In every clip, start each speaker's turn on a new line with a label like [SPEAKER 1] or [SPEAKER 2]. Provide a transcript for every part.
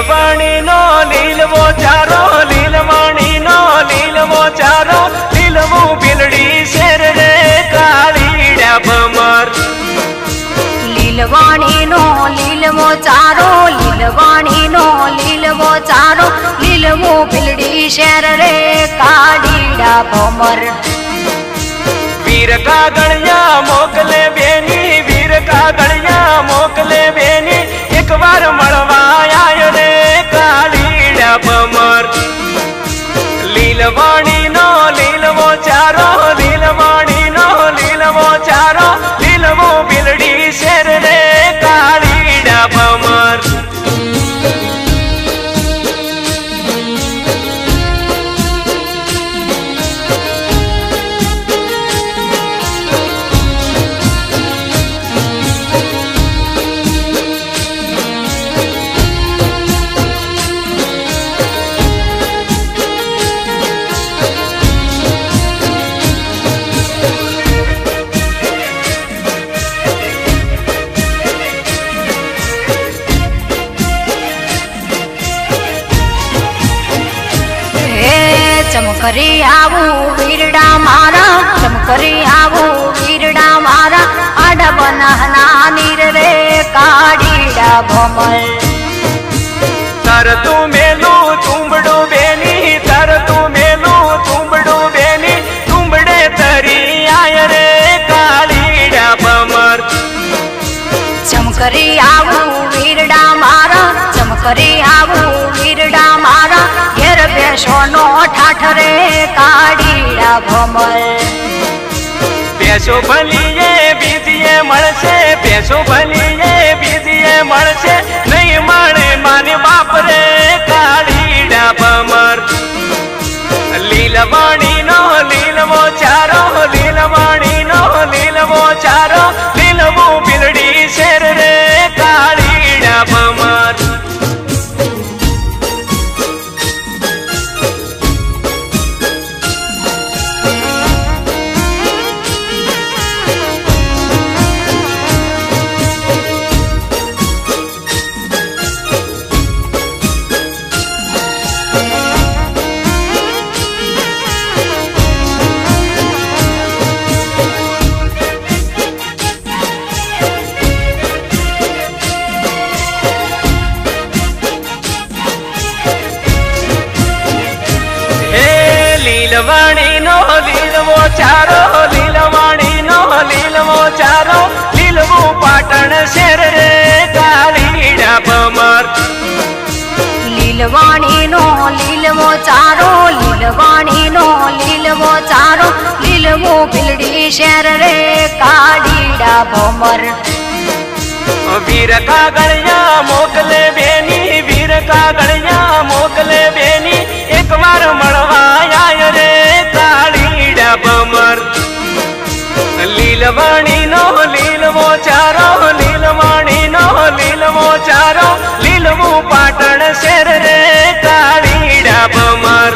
[SPEAKER 1] લીલવાણી નો લીલવો ચારો, લીલવાણી નો લીલવો ચારો, લીલવું બિલડી શેર રે કાળીડા ભમર.
[SPEAKER 2] લીલવાણી નો લીલવો ચારો, લીલવાણી નો લીલવો ચારો, લીલવું બિલડી શેર રે કાળીડા ભમર.
[SPEAKER 1] વીર કાગળિયા મોકલે બેની, વીર કાગળિયા મોકલે બેની, એક વાર મળવા આય રે કાળીડા ભમર. લીલવાણી નો લીલવો ચારો, લીલવાણી નો લીલવો ચારો, લીલવો બિલડી શેર રે કાળીડા ભમર.
[SPEAKER 2] चमकरी आवू वीरडा मारा, चमकरी आवू वीरडा मारा, आडा बनहना नीर रे काड़ीडा भमर.
[SPEAKER 1] तर तू मेलू तुंबड़ो बेनी, तर तू मेलू तुंबड़ो बेनी, तुंबड़े तरी आय रे काड़ीडा भमर.
[SPEAKER 2] चमकरी आवू वीरडा मारा, चमकरी आवू वीरडा मारा, घेर बेसो नो ठाठ रे काड़ीडा भमर.
[SPEAKER 1] बेसो भलीए बीजिए मळशे, बेसो भलीए बीजिए मळशे, नहीं माणे माने बाप रे काड़ीडा भमर. લીલવાણી નો લીલવો ચારો, લીલવાણી નો લીલવો ચારો, લીલવું બિલડી શેર રે કાળીડા ભમર. લીલવાણી નો લીલવો ચારો, લીલવાણી નો લીલવો ચારો, લીલવું પાટણ શેર રે કાળીડા ભમર.
[SPEAKER 2] લીલવાણી નો લીલવો ચારો, લીલવાણી નો લીલવો ચારો, લીલવું બિલડી શેર રે કાળીડા ભમર.
[SPEAKER 1] વીર કાગળિયા મોકલે બેની, વીર કાગળિયા મોકલે બેની, એક વાર મળવા આય રે કાળીડા ભમર. લીલવાણી નો લીલવો ચારો, લીલવાણી નો લીલવો ચારો, લીલવું પાટણ શેર રે કાળીડા ભમર.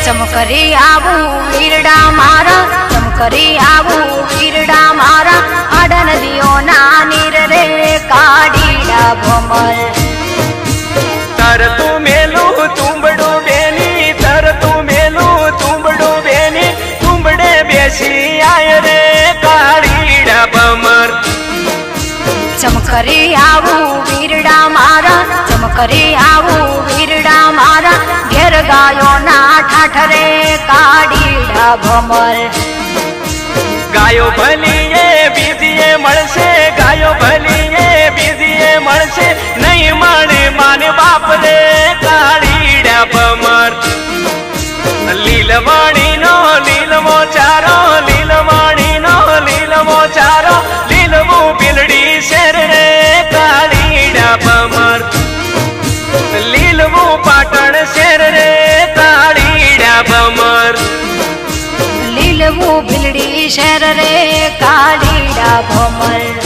[SPEAKER 2] चमकरी आवू वीरडा मारा, चमकरी आवू वीरडा मारा, आडा नदियों ना नीर रे काड़ीडा भमर.
[SPEAKER 1] तर तू मेलू तुंबड़ो बेनी, तर तू मेलू तुंबड़ो बेनी, तुंबड़े बेसी आय रे काड़ीडा भमर.
[SPEAKER 2] चमकरी आवू वीरडा मारा, चमकरी आवू वीरडा मारा, घेर गायो ना ठाठ रे काड़ीडा भमर.
[SPEAKER 1] गायो भलीए बीजिए मळशे, गायो भलीए बीजिए मळशे, नहीं माणे माने बाप रे काड़ीडा भमर. લીલવાણી નો લીલવો ચારો, લીલવાણી નો લીલવો ચારો, લીલવું બિલડી
[SPEAKER 2] ભીલડી શેર રે કાળીડા ભમર